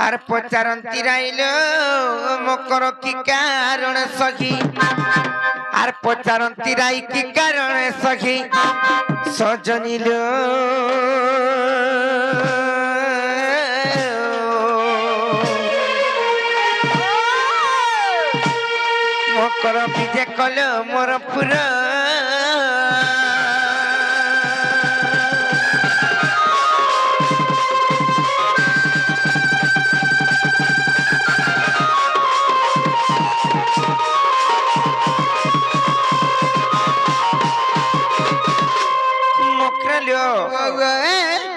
আর পচারন্তি Ryle মকর কি কারণ সখী আর পচারন্তি রাই কি কারণ সখী সজনিল মকর বিজে কল মোর পুরা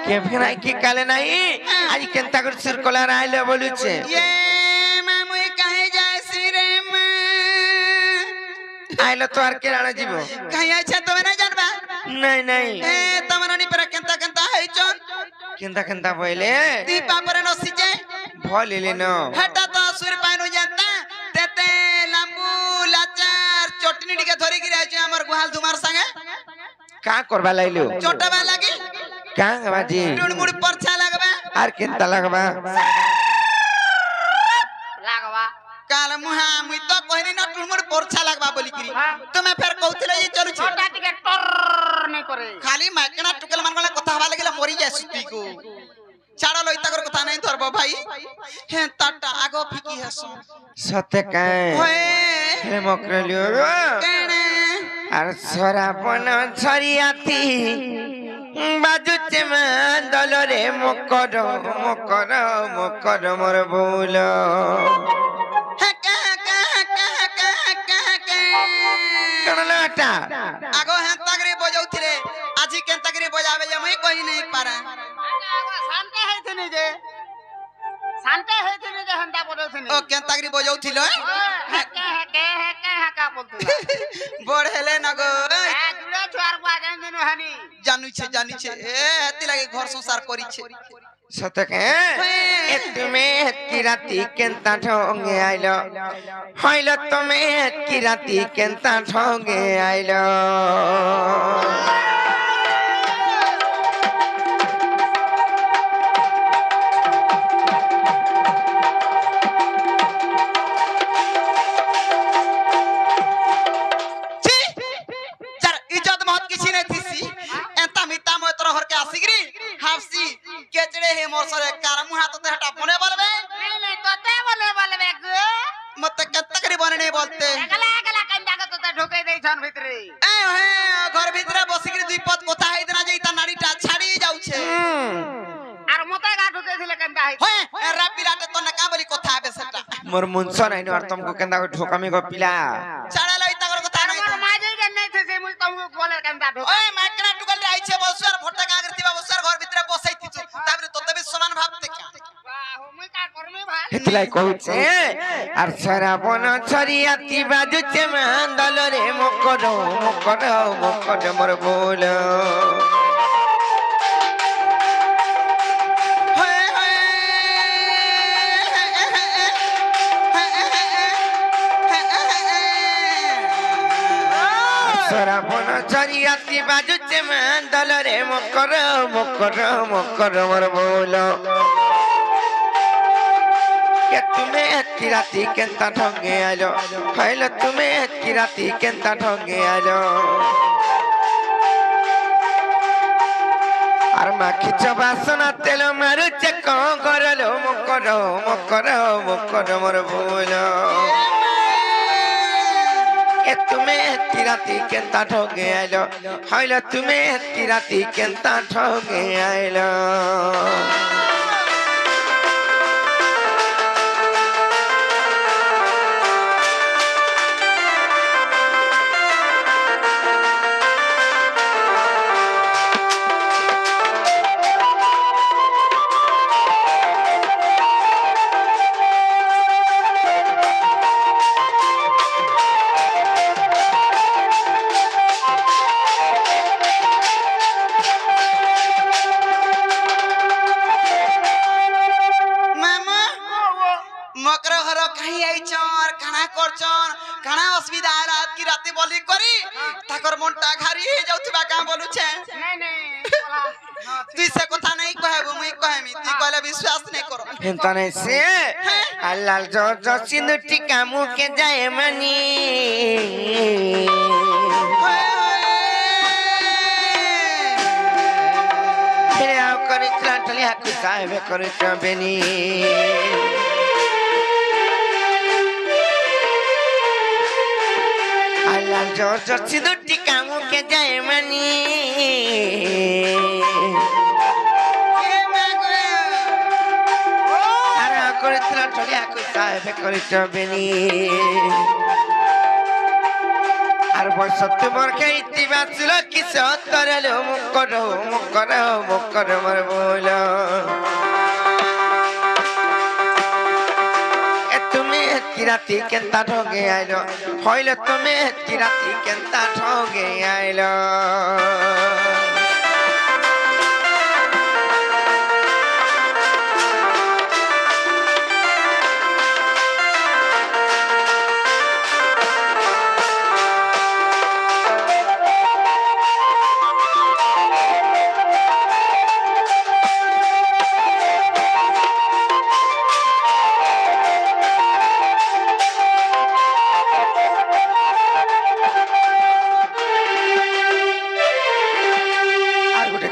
केफिनाई की काले नहीं आज केंता कर सिर कोला राइले बोलुचे ये मामुई कहे जाय सिरे में आइलो तो आर के राणा जीवो कहीं अच्छा तो ना जानबा नहीं ए तमरनी पर केंता केंता है चोन केंता बोले दीपा पर नसीजे भोलेले न हटा तो सुर पाइनु जानता तेते लंबू लाचार चटनी टिके धरि गिरा छ हमर गुहाल धुमार संगे का करबा लाइलो चोटबा लागी का बाजी टुड़मुड़ परछा लगबा आर केंता लगबा काल मुहा मुई तो कहनी न टुड़मुड़ परछा लगबा बोली करी तुमे फेर कहथिले ये चलु छ छोटा टिके टर नै करे खाली माकना टुकल मान गला कथा हवा लागिला मरि जाय सुती को छाड़ा लई तकर कथा नै धरबो भाई हे ताटा आगो फिकी हसो सते काए होए हे मकरलियो केने आर सरापन छरियाती बाजुचे दल रे मकर मोर बोल आगो हेंतागरी बजाउथिले आजी केंतागरी बजावे जे मैं कहि नहीं पारा शांते हेथिनी जे हंता बजाउथिनी ओ केंतागरी बजाउथिलो हेके हका बोलतुला बढेले नगो जुड़े छुआर को आजन दिनु हनी जानु छे ए हेती लागे घर संसार करी छे सतके ए तुम्हें की राती केंता ठोंगे आइलो हइलो तुम्हें की राती केंता ठोंगे आइलो मोर सरे कारमु हाथ ते हटा बने बोलबे नहीं तोते बोलबे गो मते कत्ता करी बने नहीं बोलते गला कंदा के तोते ढोके देई छन भितरे ए हे घर भितरे बसिकरी दुई पद कोथा है दिना जेता नाडीटा छाड़ी जाउ छे आर मते गा ढोके थिले कंदा है होए रापी राते तो ना का बोली कोथा आबे सेटा मोर मुनसो नहीं न तुमको केंदा को ठोकामी को पिला छाड़ा लई तकर कोथा नहीं मोर माजे के नहीं थे से मुई तुमको बोले कंदा ढोके ओए माकना टुकल रे आइछे बसुआर भोटा का करतिबा बसुआर घर भितरे बसै थिछु ताबरे तोते भी समान भाबते क्या वाह मुई का करमे भाई हेतलाई कहूचे आर सरापन छरियाती बाजुचे दल रे मकर मोर बोल सरापन छरियाती बाजुचे दल रे मकर मोर बोल तुम्हें की राती केंता ठोंगे आलो हइलो तुम्हें की राती केंता ठोंगे आलो आर माखिच बासना तेल मारुचे कौन करलो मकर मोर बोल ए तुम्हें की राती केंता ठोंगे आलो हइलो तुम्हें की राती केंता ठोंगे आलो मनटा घारी हे जाउथिबा का बोलु छे नहीं तुई से कथा नहीं कहबो मुई कहमी ती कहले विश्वास नहीं करो तने से लाल जोर जो सिंदूर टीका मुँह के जाए मनी फिर आओ करे चला चली हाथ साहेब करे चबेनी लाल जोर जो सिंदूर टीका मुँह के जाए मनी করেছিলাম চলে একই সাহেবে করেছ বেনি আর বয়স তোমার খাইতে বাঁচল কি সতরল মুখ করো মর বল তুমি কি রাতি কেনতা ঠগে আইল হইল তুমি কি রাতি কেনতা ঠগে আইল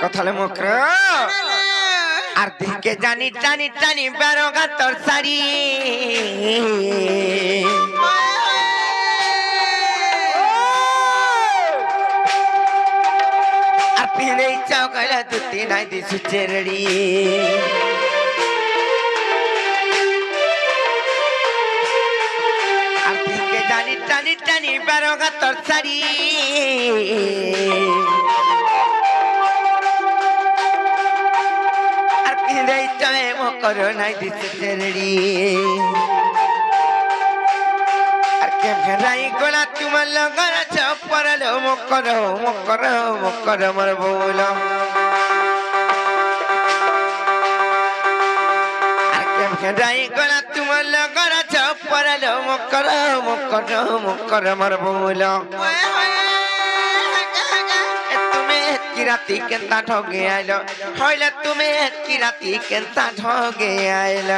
কথালে মুখ আর দিকে জানি টানি টানি বেরোগা তোর সারি আর পিলে ইচ্ছাও কইলা দুটি নাই দিছু চেরড়ি আর দিকে জানি টানি টানি বেরোগা তোর সারি করো নাই দিতে চেরড়ি আর কে ফেরাই গোলা তোমার লগর পড়ালো মুখ করো মর বল আর কে ফেরাই গোলা তোমার লগর পড়ালো মুখ করো মর বল কি রাতি কেনতা ঠগে আইল হইলে তুমি কি রাতি কেনতা ঠগে আইল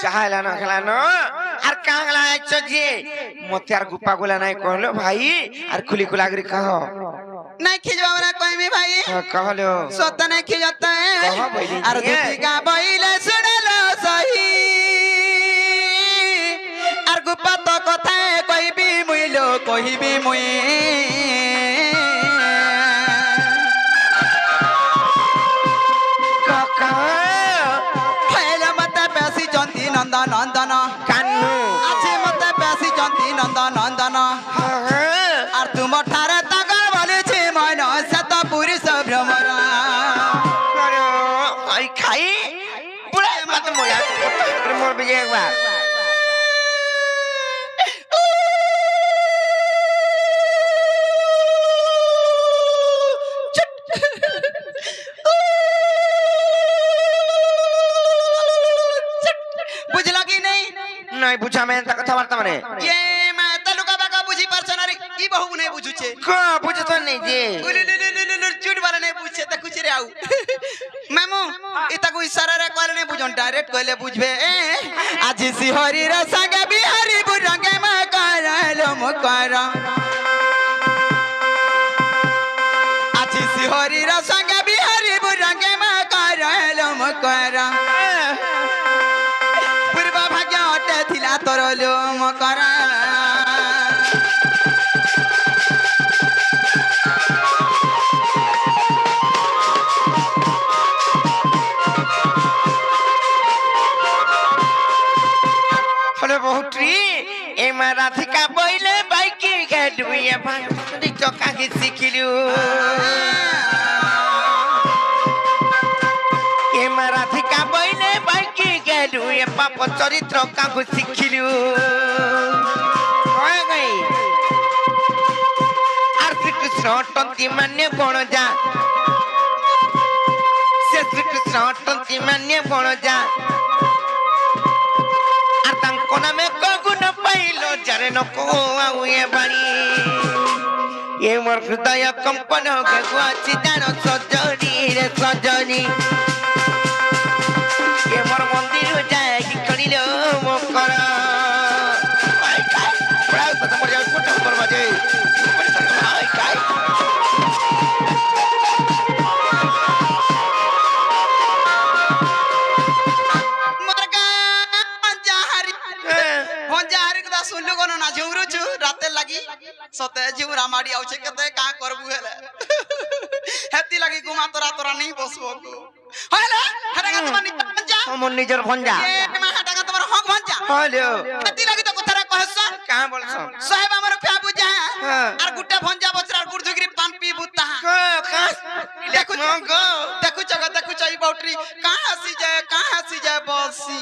চাহালানো খেলানো আর কাংলা আইছো যে মতে আর গুপা গুলা নাই কহলো ভাই আর খুলি কুলাগরি কহ নাই খিজবা আমরা কইমি ভাই কহলো সত্য নাই খিজতা কহ বইলি আর দুটিকা বইলে শুনলো সহি আর গুপা তো কথা কইবি মুইলো কইবি মুই নন্দন কান্নু আছে মতে বেশি জন্তি নন্দন আর তোমার ঠারে তাগর বলেছে মন শত পুরুষ ভ্রমর ওই খাই পুরা মত মোলা মোর বিজয় একবার নাই বুঝা মেন তা কথা বার্তা মানে এ মা তালুকা বাকা বুঝি পারছ না রে কি বহু নাই বুঝুছে কো বুঝছ নাই যে চুট বারে নাই বুঝছে তা কুছি রে আউ মামু ইতাকু ইশারা রে কইলে নাই বুঝন ডাইরেক্ট কইলে বুঝবে আজি সিহরি রে সঙ্গে বিহারি বুরঙ্গে মা করালো মুকরা আজি সিহরি রে সঙ্গে বিহারি বুরঙ্গে মা করালো মুকরা থিলা তরলো মকরা হলো বহুট্রি এ মা রাধিকা বইলে বাইকি গাড়ুইয়া ভাঙি চকা গিছিকিলু বাপ চরিত্র কাকু শিখিলু হয় গাই আর শ্রীকৃষ্ণ অটন্তি মানে বণজা সে শ্রীকৃষ্ণ অটন্তি মানে বণজা আর তাঙ্ক নামে কগুণ পাইল যারে নক আউ এ বাড়ি এ মোর হৃদয় কম্পন গুয়াছি জানো সজনী রে সজনী এ মোর মন্দির যায় কি করিল মকর তোমার যাও কোটা খবর বাজে ভাই কাই सुनलु कोनो ना झुमरू छु राते लगी सते झुमरा माडी आउछे कते का करबु हेले हेती लगी गुमा तोरा तोरा नहीं बसबो को हेले हटागा तुम्हार निजा हमर निजर भंजा ए मा हटागा तुम्हार हक भंजा हेलो हेती लगी तो कथरा कहस का बोलছ साहेब हमर क्या बुझा और गुड्डा भंजा बचरा गुरजुगरी पान पी बुता का देखु गो देखु चई बाउटरी कहां हसी जाए बसी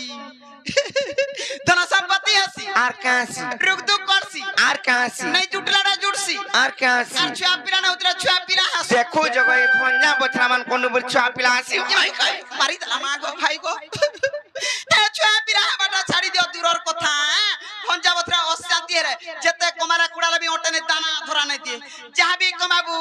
धना संपत्ति हसी আর কাছি रुक दुख करसी আর কাছি नहीं जुटला ना जुटसी আর কাছি আর छुआ पिला ना उतरा छुआ पिला हस देखो जगह ए भंजा बछरा मान कोन बर छुआ पिला आसी मारी दला मा गो भाई गो ए छुआ पिला बाटा छाड़ी दियो दूरर कथा भंजा बछरा अशांति रे जते कमारा कुडाला भी ओटने दाना धरा नहीं दिए जहां भी कमाबू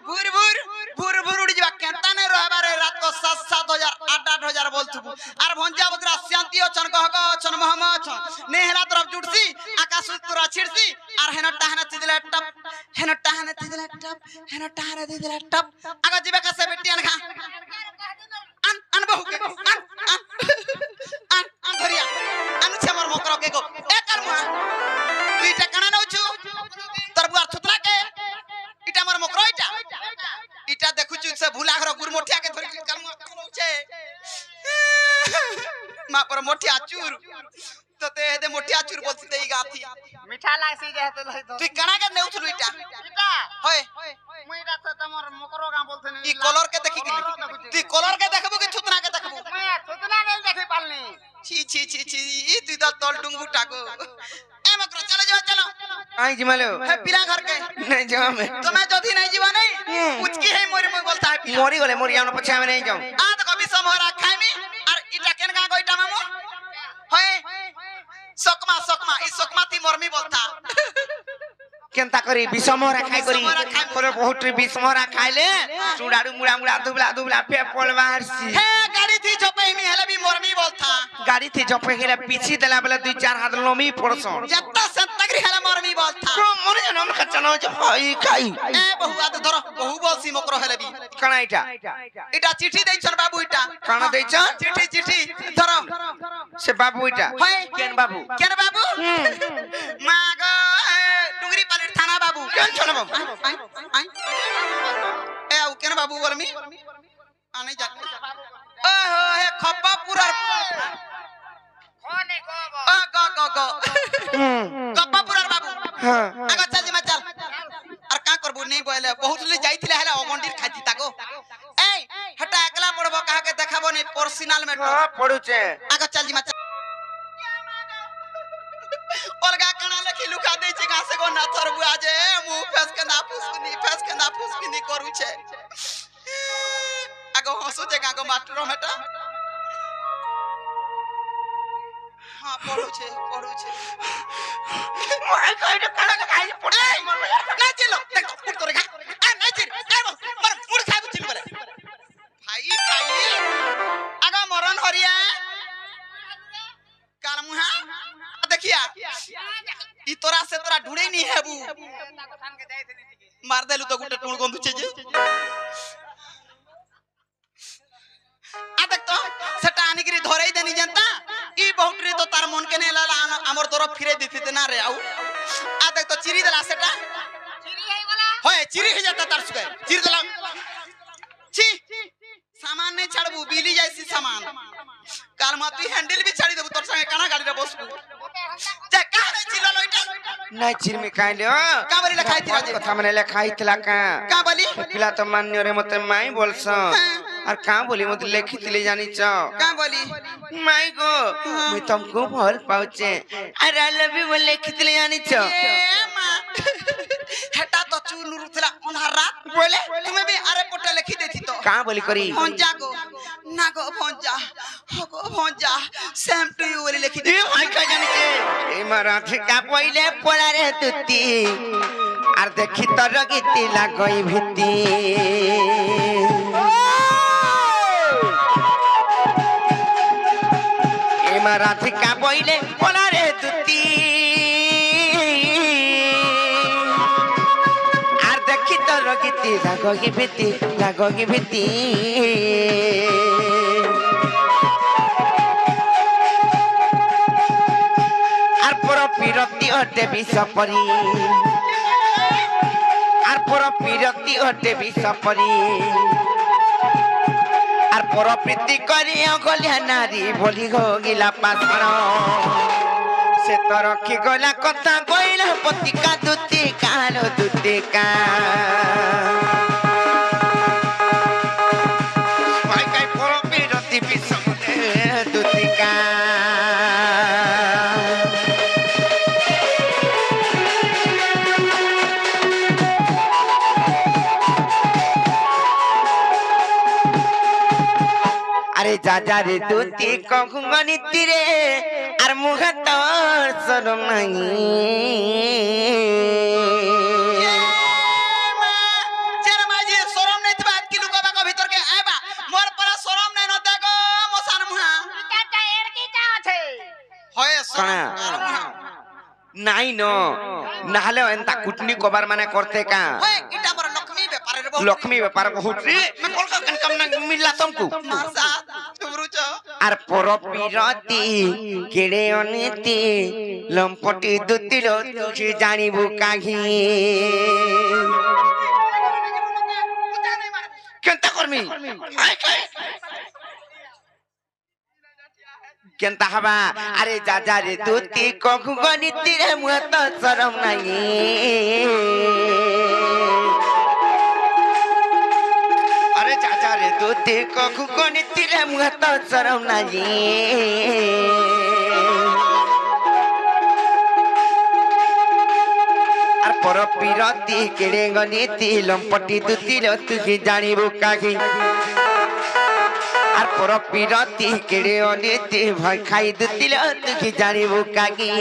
भूर उड़ी जबा केता ने रहबारे रात को 7-7 हजार 8-8 हजार बोलथु आर भंजा बछरा शांति अचन कहग अचन महम अचन नेहरा तरफ जुटसी आकाश तोरा छिड़सी आर हेन टाहना तिदले टप हेन टाहना तिदले टप आगा जीवे का से बेटी अनखा अन बहु के अन धरिया अन छे मोर मकर के गो ए कर मुआ दुईटा कणा नउछु तोर बुआर थुतरा के इटा मोर मकर इटा देखुछु से भूला घर गुरमोठिया के धरि कर मुआ नउछे मा पर मोठिया चूर तो ते दे मोठिया चूर बोलती देई गाथी मिठा लागसी जे हेते लई तो तू कणा के नेउछु इटा इटा होय मुइरा त तमर मकरो गा बोलथन ई कलर के देखि गेली तू कलर के देखबो कि थुतना के देखबो मैं थुतना नहीं देखि पालनी छी ई तू तो तोल डुंगू टाको ए मकरो चलो आई जिमालो हे पिला घर के नहीं जाओ मैं तुम्हें जदी नहीं जीवा नहीं उचकी है मोरी मोई बोलता है पिला मोरी गले मोरी आउन पछा में नहीं जाऊं आ तो कभी समोरा खाइमी और इटा केन गा गोइटा मामू होय सकमा ई सकमा ती मोरमी बोलता केनता करी विषमरा खाइ करी पर बहुत विषमरा खाइले चुडाडु मुडा दुबला पे पलवारसी हे गाड़ी थी चोपे मी हेले भी मोरमी बोलता गाड़ी थी जपे गेले पीछे देला बेला 2-4 हाथ लोमी पड़सन जत्ता संतगरी हेले मोरमी बोलता तो मोर जनम खचनो जे भाई खाई ए बहुआ तो धरो बहु बोलसी मकरो हेले भी कणा इटा इटा चिट्ठी देई छन बाबू इटा कणा देई छ चिट्ठी धरो से बाबू इटा होय केन बाबू मागो डुंगरी पाली थाना बाबू केन छन बाबू ए आउ केन बाबू बोलमी आ नहीं जा ओहो हे खप्पापुरर कोने को गो खप्पापुरर बाबू हां आगा चल जी चल और का करबू नहीं बोले बहुत ले जाइथिले हेला अगंडीर खाती ताको ए हटा एकला पड़बो कहा के देखाबो नहीं पर्सनल में हां पड़ू छे आगा चल जी चल अलगा कणा लखी लुका दे छै गासे को ना थरबु आजे मुंह फेस के ना फुसकिनी करू छे आगो हसु जे गागो मास्टर मेटा हां पढ़ू छे मोर कहि तो कणा खाइ पड़े ना चिलो देख फुट करे खा ए नहीं चिल ए मर फुट खाबु चिल बोले भाई आगा मरन हरिया काल मुहा देखिया ई तोरा से तोरा ढूंढे नहीं हेबू मार देलु तो गुटे टुण गंधु छे जे आ देख तो सेटा आनिगिरी धरई देनी जनता ई बहुटरी तो तार मन के ने लाला हमर तरफ फिरे दिथि ना रे आउ आ देख तो चिरी देला सेटा चिरी है वाला होय चिरी हो जाता तार सुगे चिरी देला छी सामान नहीं छाड़बू बिली जैसी सामान काल माती हैंडल भी छाड़ी देबू तोर संगे काना गाड़ी रे बसबू जे का रे चिलो लइटा नहीं चिर में काइले का बली लिखाई थिला जे कथा मने लिखाई थिला का बली पिला तो मान्य रे मते माई बोलस और का बोली मते लिखी तिले जानी छ का बोली माई गो मैं तुमको भल पाउचे अरे आई लव यू बोले लिखितले जानिछ ए मां हेटा तो चुनुरु थला अनहरा बोले तुम्हें भी अरे पोटा लिखी देती तो का बोली करी भंजा गो ना गो भंजा हो गो भंजा सेम टू यू बोली लिखी ए भाई का जानिछे ए मराठी का पहिले पड़ा रे तुती আর দেখি তোর গীতি লাগই ভিতি এমা রাধিকা বইলে পলারে তুতি আর দেখি তোর গীতি লাগই ভিতি আর পর বিরক্তি হতে বিষপরি আর পর বিরক্তি হতে বিষপরি আর পর প্রীতি করি গলিয়া নারী বলি গিলা পাথর সে তো রক্ষি গলা কথা কইলা পতিকা দুতিকা লো দুতিকা ভাই কাই পর বিরক্তি বিষপরি দুতিকা আরে যা রে দুতি কখনিতি রে আর মুখ তোর শরম নাই जेरा माजी शरम नहीं थबा कि लुकाबा को भीतर के आबा मोर पर शरम नहीं न देखो मोसान मुहा চাচা এর কি চা আছে होए शरम নাই ন নাহলে এন্তা কুটনি কবার মানে করতে কা होए इटा मोर लक्ष्मी व्यापार रे बहुत লক্ষ্মী ব্যাপার বহুত রে मैं बोल का कम ना मिलला तुमको मासा तुमरुच আর পর বিরতি কেড়ে অনীতি লম্পটি দুতিল তুই জানিবু কাঘি কেনতা করমি কেনতা হবা আরে যা রে দুতি কখু গনিতি রে মুহ তো শরম নাই আরে যা রে দুতি কখু গনিতি রে মুহ তো শরম নাই আর পর পিরতি কেড়ে গনিতি লম্পটি দুতিল তুই জানিবু কাঘি আর পর পিরতি কেড়ে অনিতি ভয় খাই দুতিল তুই জানিবু কাঘি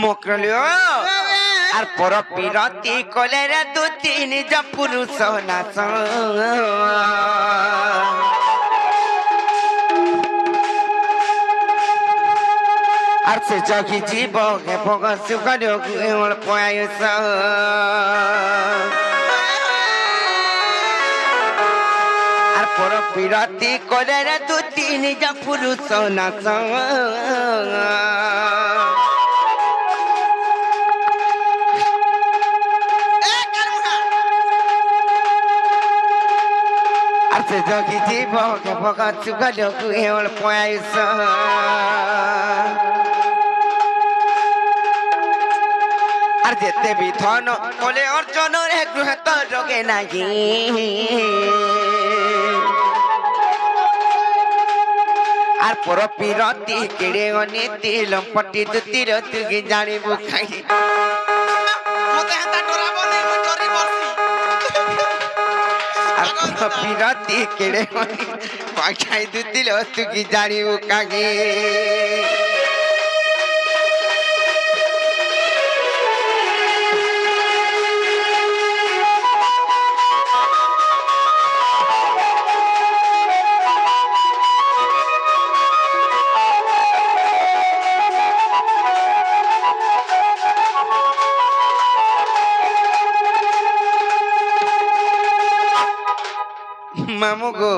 মোকরলিও আর পর পিরতি কলেরা দুতি নিজ পুরুষ নাচ আর সে জগি জীব হে ভগ সুখ পয়ায়ুষ আর পর পিরতি কলেরা দুতি নিজ পুরুষ নাচ আর সে জগি জীব হে ভগ সুখ পয়ায়ুষ আর যেতে বিধন বলে অর্জন রে গৃহ তো রোগে নাহি আর পর পিরতি কেড়ে অনীতি লম্পটি দুতির তুই জানিবু খাই মতে হাতা ডরাবো নে মই ডরি বসি আর পর পিরতি কেড়ে অনীতি পাখাই দুতিল তুই জানিবু কাগে মামু গো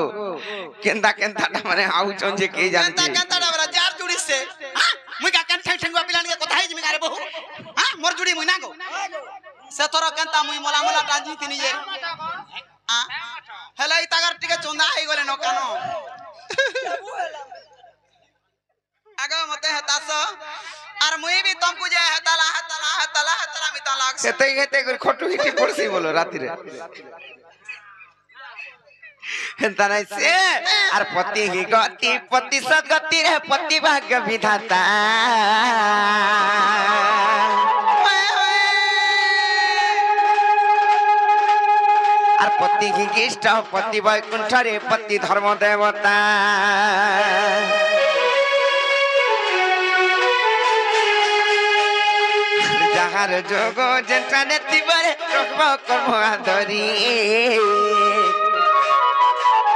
কেনতা কেনতা মানে আউচন যে কে কেনতা জানছে কেনতা ডাবরা যার জুড়ি সে মুই কা কেন ঠেং ঠেঙ্গুয়া পিলানি কথা হাই জিমি গারে বহু মোর জুড়ি মুই না গো से थोर केनता मुई मोला मोला टांजी तिनी जे आ हेला इ तागर टिके चोंदा आइ गले न कानो आगा मते हतास আর মুই বি তমকু যে হেতালা মিতা লাগছে সেটাই হেতে করে খটু হিটি পড়ছি বলো রাতিরে হেনতা নাই সে আর পতি হি গতি পতি সগতি রে পতি ভাগ্য বিধাতা আর পতি হি কৃষ্ণ পতি বৈকুণ্ঠ রে পতি ধর্ম দেবতা যাহার যোগ যেটানে তিবারে রকম কর্ম আদরি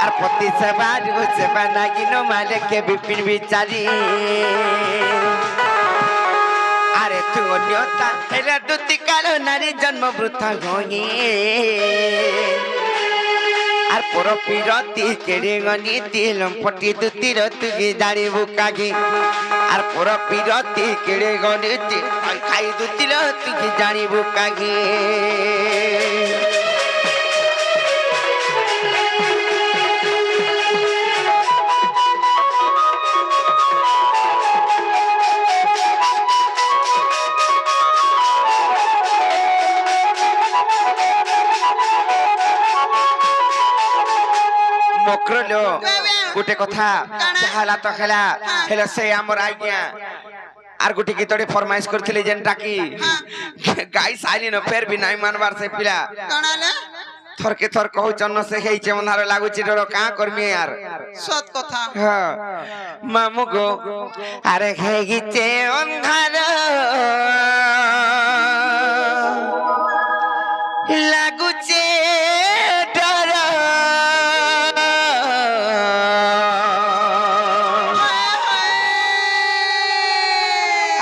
আর পতি সেবা সেবা নাগিন মালিকে বিপিন বিচারি আরে তু অন্যতা হেলা দুতি কাল নারী জন্ম বৃথা গয়ে আর পর পিরতি কেড়ে গনি দিলম পটি দুতির তুই জানিবু কাগে আর পর পিরতি কেড়ে গনি খাই দুতির তুই জানিবু কাগে মক্রলো গোটে কথা হেলা তো খেলা হেলা সে আমার আজ্ঞা আর গোটে গীতটি ফরমাইশ করছিলি যেনটা কি গাই সাইলিন ফের বি নাই মানবার সে পিলা কানালে থরকে থর কহুচন্ন সে হেইছে মন্ধার লাগুছি ডর কা করমি আর সত কথা হ্যাঁ মামু গো আরে হেগিছে অন্ধার লাগুছে ডর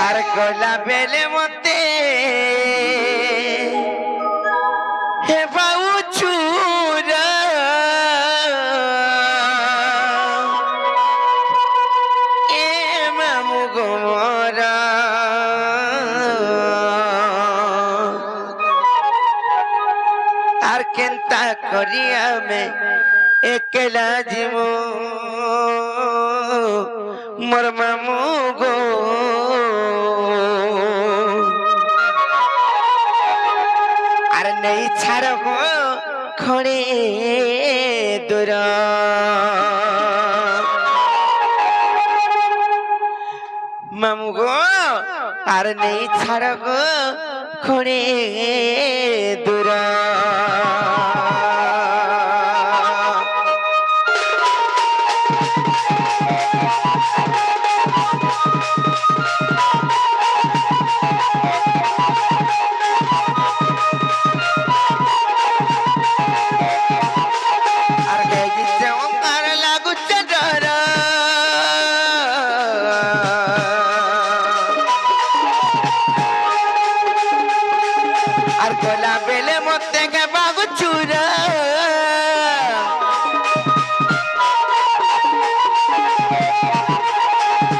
আর গলা বেলে মতে হে বাউ ছুর এ মামু গোমরা আর কেনতা করি আমি একলা জীব মোর মামু গো আর নেই ছাড়ব খড়ে দূর মামু গো আর নেই ছাড়ব খড়ে দূর আর গেছে ওঙ্কার লাগুছে ডর আর গলা বেলে মতে গে বাগু চুর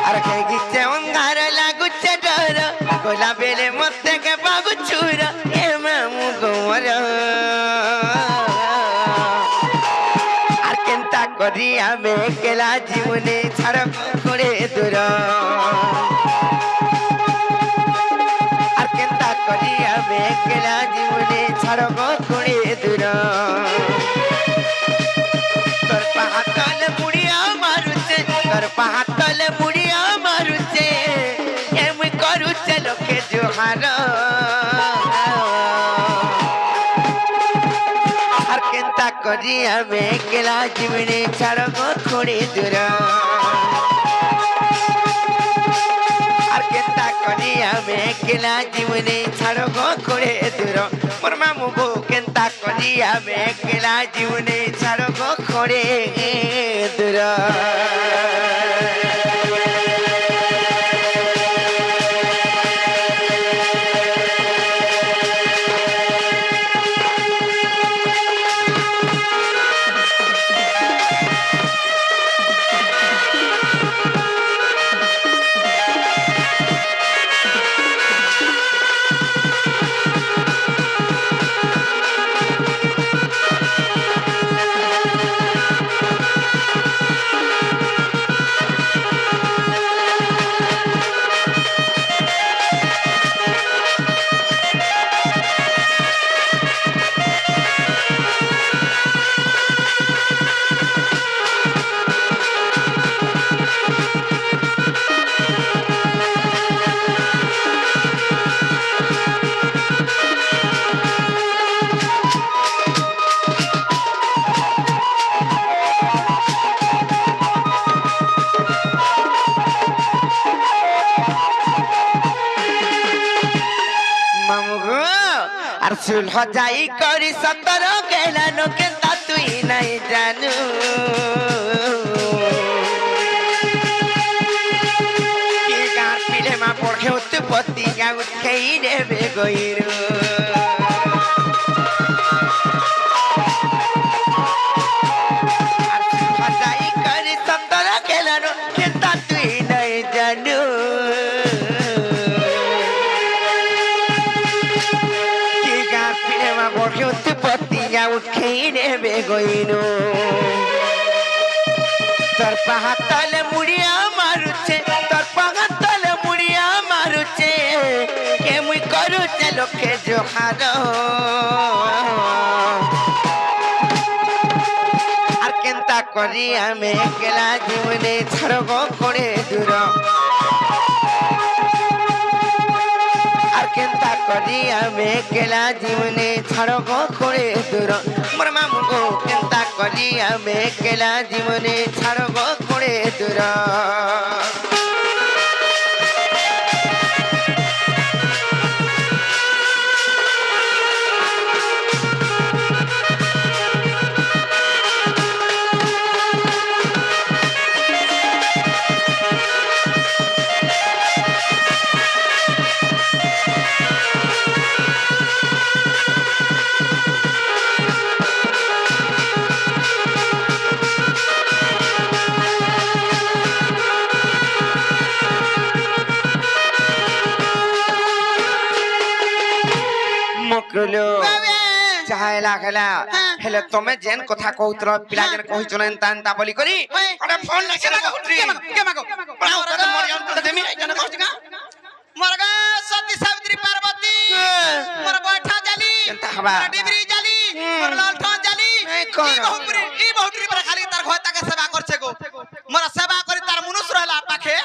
আর গেছে ওঙ্কার লাগুছে ডর গলা বেলে মতে গে বাগু চুর এ মামু গোমর আর কেনতা করি আমি কেলা জীবনে ছাড় করে দূর আর কেনতা করি আমি কেলা জীবনে ছাড় করে দূর তোর পাহাতলে মুড়িয়া মারুছে তোর পাহাতলে মুড়িয়া মারুছে এমনি করুছে লোকে জোহার আর কেনতা করি আমি কেলা জীবনে ছাড় করে দূর আর কেনতা করি আমি কেলা জীবনে ছাড় করে দূর মোর মামু গো কেনতা করি আমি কেলা জীবনে ছাড় করে দূর सुलह जाई करी सतर केलानो केता तुई नहीं जानू की गार पीले मा पड़खे उत्पत्ति या उठेई देबे गइरु तोर पहातल मुड़िया मारुचे तोर पहातल मुड़िया मारुचे के मुई करूचे लोके जोहार আর কেনতা করি আমি একলা জীবনে ছাড়ব করে দূর আর কেনতা করি আমি একলা জীবনে ছাড়ব করে দূর মোর মামু গো কেনতা করি আমি একলা জীবনে ছাড়ব করে দূর মকলো চাহে লাগলা হেলে তুমি যেন কথা কউতর পিলা যেন কহিছন এনতা বলি করি ওটা ফোন লাগছে না উঠরি কে মাগো পড়াও তো মর যান তো দেমি যেন কহিছগা মরগা সতী সাবিত্রী পার্বতী মোর বৈঠা জালি কেনতা হবা ডিবরি জালি মোর লালঠন জালি এই বহুপুরি पर खाली तार घर तक सेवा करछे गो मोर सेवा करी तार मनुष्य रहला पाखे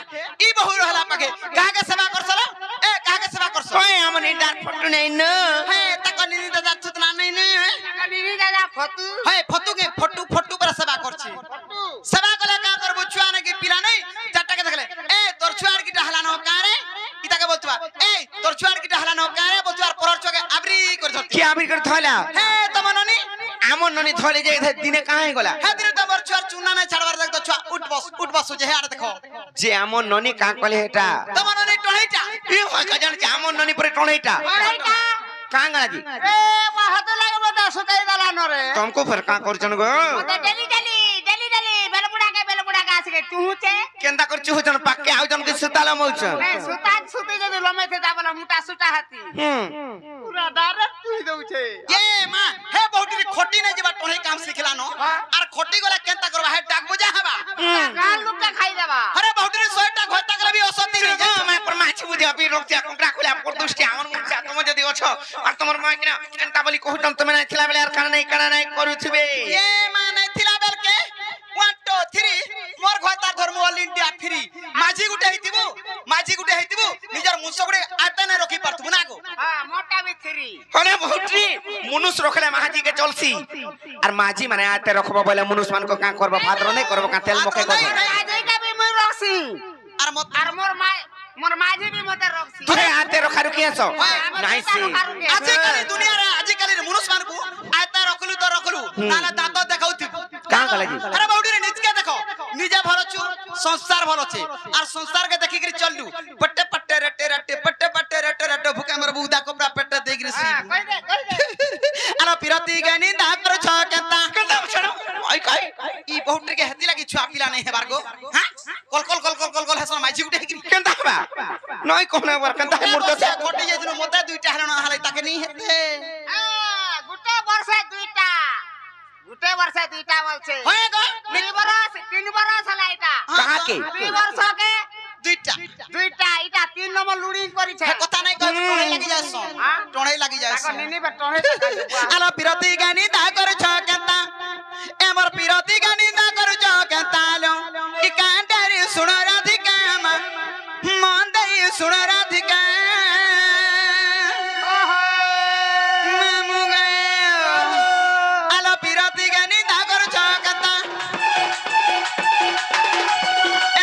ई बहु रहला पाखे काहे सेवा करछला ए काहे सेवा करछ ओए हमनी डार फटू नहीं न हे तक निनी दादा छुतना नहीं नहीं दीदी दादा फतू हे फटू के फटू पर सेवा करछी सेवा कले का करबो छुआ ने के पिला नहीं चाटा के देखले ए तोर छुआर की हला न कारे इता के बोलतवा ए तोर छुआर की हला न कारे बोलतवा परर चके आबरी कर धरती কি আবির করে থলা हे तमननी আমন ননি ধরে যাই দিনে কাহে গলা हे दिन तमर छुआर चुना नहीं छाड़बार देख तो छुआ उठ बस जे आड़ देखो যে আমন ননি কা কলে হেটা तमननी टोहीटा ই হয় কা জানছে আমন ননি পরে টনেটা अरेटा কাঙ্গাজি ए महत लागबो त सुकाई दला नरे तुमको फिर का करछन गो मते डेली बेलबुड़ा का आसके तुहुचे केंदा करछु हजन पाके आउजन के सुताला मौछन ए सुते जदि लमे थे दाबला मुटा सुटा हाती पूरा डायरेक्ट तुई दउछे ये मां हे बहुटी खोटी नहीं जेबा टोही काम सिखला न आर खोटी गोला केनता करबा हे डाक बुझा हबा गाल लुका खाई देबा अरे बहुटी 100टा घोटा करबी असती नहीं जा मैं पर माछ बुझे अभी रोक जा कोकरा खोले आप दुष्टि हमर मुछा तुम जदी अछो और तुमर मां किना केनता बोली कहतन तुम नहीं थिला बेले यार काना नहीं करूछबे ये मां नहीं थिला बेल के 1 2 3 मोर घोता धर्म ऑल इंडिया फ्री माझी गुटे हेतिबु निजर मुसो गुटे आते न रखी परतु ना गो हां मोटा भी थ्री हने बहुटी मनुष्य रखले माजी के चलसी और माजी माने आते रखबो बोले मनुष्य मान को का करबो भाद्र नहीं करबो का तेल मके करबो आजे का भी मैं रखसी आर मोर माझी भी मते रखसी तुहे आते रखारु कियासो नाही से आजिकाली दुनिया रे आजिकाली मनुष्य मान को आते रखलु तो रखलु नाला दांत देखाउथि का कले जी अरे बहुटी निज के देखो निजे भलो छु संसार भलो छे और संसार के देखि के चललु पट्टे पट्टे रटे भूखे मर बुदा कोपरा पेटे देख रे सी कह दे अरे पिरती गनी दातर छ केता केंदा छनो आई काई ई बहुटी के हती लगी छुआ पिला नहीं हेबार गो हां कल हसन माइजी गुटे हेकि केंदा बा नई कोने बर केंदा मूर्त से खोटी जे दिनो मते दुईटा हलन हालै ताके नहीं हेते गुटे वर्ष दुईटा बोलछे होय गो 3 बरस हला इटा कहां के 3 वर्ष के दुईटा इटा 3 नंबर लुडिंग करी छे हे कथा नहीं कहबे टोणे लगी जायस ताको निनी बे टोहे आलो पिरती गनी दा कर छ केता एमर पिरती गनी दा कर छ केता लो ई कांटारी सुन राधिका मन दई सुन राधिका आलो पिरती गनी दा कर छ केता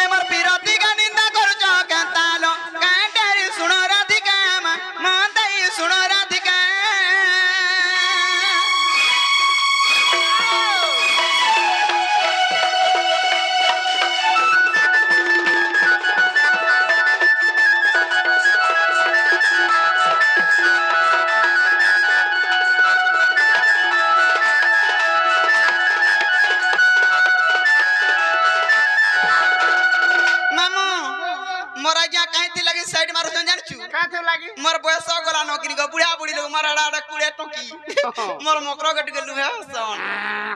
एमर पिरती गनी दा कर छ केता लो कांटारी सुन राधिका मन दई सुन राधिका गला नौकरी को बुढ़ा बुढ़ी लोग मारा आड़ा कुड़े टोकी मोर मकरो गट गेलु है सन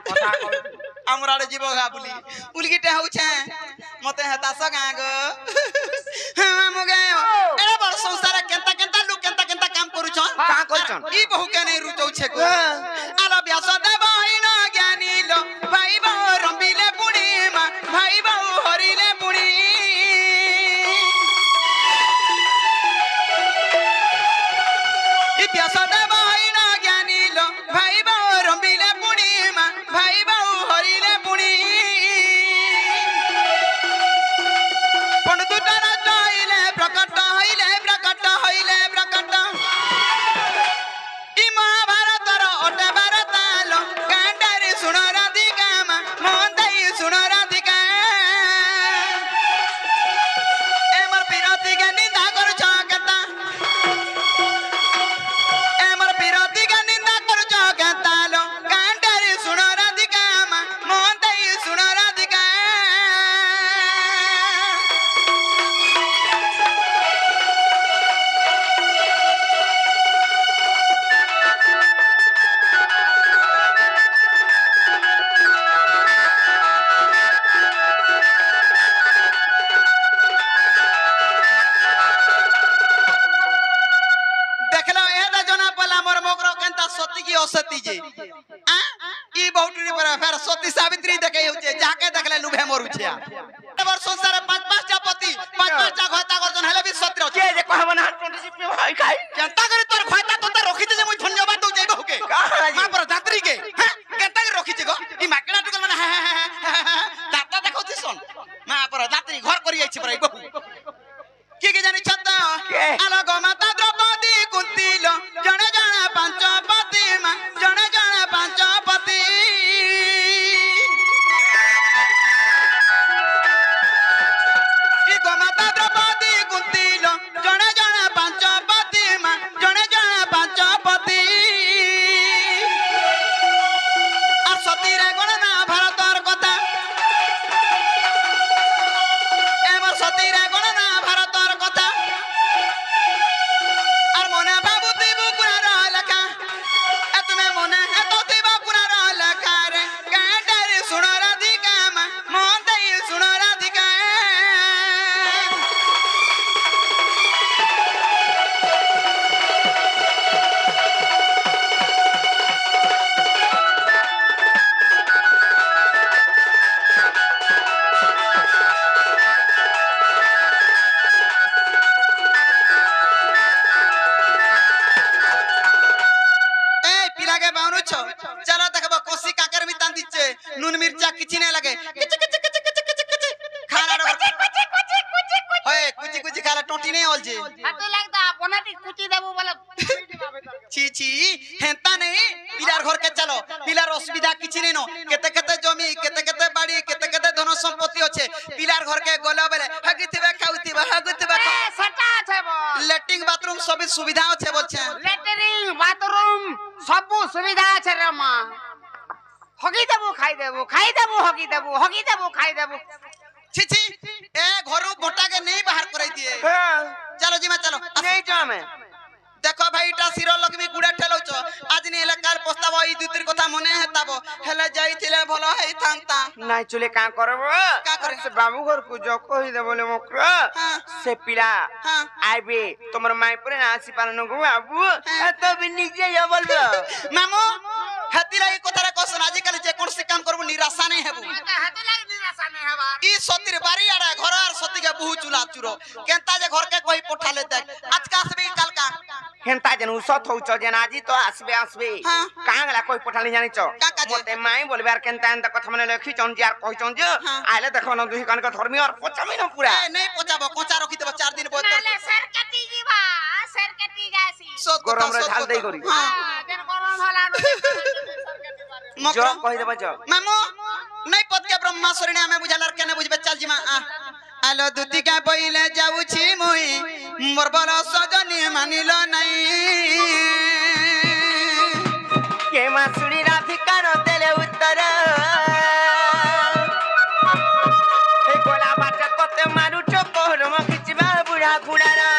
কথা কই हमरा रे जीव गा बुली उलगी टे हउ छे मते हता स गा गो हम गयो एरे बड़ संसार केंता केंता लोग केंता केंता काम करू छन का करछन ई बहु के नै रुचौ छे को आलो ब्यास दे बहिन ज्ञानी लो भाई बहु रंबिले बुढ़ी मा भाई बहु हरिले बुढ़ी ई ब्यास दे बहिन ज्ञानी लो भाई बहु रंबिले बुढ़ी मा भाई बहु हरिले बुढ़ी पंडुतारा हइले प्रकट हइले प्रकट हइले प्रकट ई महाभारत रो ओटे भारत लो कांडारी सुन राधिका मा मोहनदाई सुन राधिका ए मोर पिरती के निंदा करू छ केता ए मोर पिरती के निंदा करू छ केता लो कांडारी सुन राधिका मा मोहनदाई सुन राधिका देखलो एदा जना पला मोर मोगरो केंता सती की असती जे आ ई बहुटरी पर फेर सती सावित्री देखे होचे जाके देखले लुभे मरु छिया एबर संसार पांच पांच चा पति पांच पांच चा घता करजन हेले भी सत्र के जे कहब ना 20 में भाई खाई केंता करे तोर घता तो रखी जे मुई धन्यवाद दउ जाई बहुके मां पर दात्री के केंता करे रखी जे गो ई माकड़ा टुकल माने दाता देखौती सन मां पर दात्री घर करी आइछि पर बहु के जानि छत आलो गो माता द्रौपदी कुंती लो जणे जणे पांच पति मा जणे जणे पांच पति ई गो माता द्रौपदी कुंती लो जणे जणे पांच पति मा जणे जणे पांच पति आ सती रे गणना भारतर कथा एमर सती रे गणना भारतर कथा আর মনে ভাবুতি বুকুনার লেখা এ তুমি মনে হেততি বুকুনার লেখা রে কাঁটারে শুন রাধিকা মা মন দেই শুন রাধিকা ए पिलागे बाउनु छ चलो देखबो कोसी काकर भी तान दिचे नून मिर्चा किछि नै लागे किच किच किच किच किच किच खाना रे होय कुची कुची खाला टोटी नै होल जे হাতে লাগদা বনাটি কুচি দেবো বলে ছি ছি হেতা নেই পিলার ঘর কে চলো পিলার অসুবিধা কিছু নেই নো কেতে কেতে জমি কেতে কেতে বাড়ি কেতে কেতে ধন সম্পত্তি আছে পিলার ঘর কে গলা বেলে হাগিতিবা খাউতিবা হাগিতিবা সেটা আছে বল লেট্রিন বাথরুম সব সুবিধা আছে বলছে লেটরিং বাথরুম সবু সুবিধা আছে রে মা হগি দেবো খাই দেবো খাই দেবো হগি দেবো হগি দেবো খাই দেবো ছি ছি এ ঘরু গোটা কে নেই বাহার করে দিয়ে চলো জিমা চলো नहीं जा मैं देखो भाई टा सिरो लक्ष्मी गुडा ठेलौच आज नि इलाकार प्रस्ताव ई दुतिर कथा मने हेताबो हेले जाईथिले भलो हेई थांता नहीं चले का करबो का करे? से बाबू घर को जो कहि दे बोले मोकरा हां से पिला हां आइबे तोमर माई पर आसी पालन गो बाबू तो भी निजे जा बोलबो मामू हेतिला ई कथारे कहसन आज काली जे कोन से काम करबो निराशा नै हेबो হাতে লাগি নিরাশা নাই হবা ई सतीर बारी आड़ा घर आर सती के बहु चुला चुरो केंता जे घर के कोई पोठाले देख आज का आसबे काल का हेंता जन उसत हो च जन आजी तो आसबे आसबे हाँ। कहां गला कोई पठाली जानि छ का का जे? मते माई बोलबे यार केनता एंता कथा मने लखी चन यार कहि चन जे हाँ। आइले देखो न दुही कान के धर्मी और पचमी न पूरा ए नहीं पोचाबो कोचा रखी देबो 4 दिन बोतल নালে স্যার কাটি দিবা স্যার কাটি যাসি सोत गरम रे ढाल देई करी हां দেন গরম হলা নো जो कहि देबा जो मामू नहीं पद के ब्रह्माश्वरी ने हमें बुझालर केने बुझबे चल जिमा आलो दुती का पहिले जाऊ छी मुई मोर बर सजनी मानिलो नहीं के मासुड़ी राधिका न देले उत्तर हे गोला बाटा कते मारू चोकोर म खिचबा बुढ़ा खुड़ारा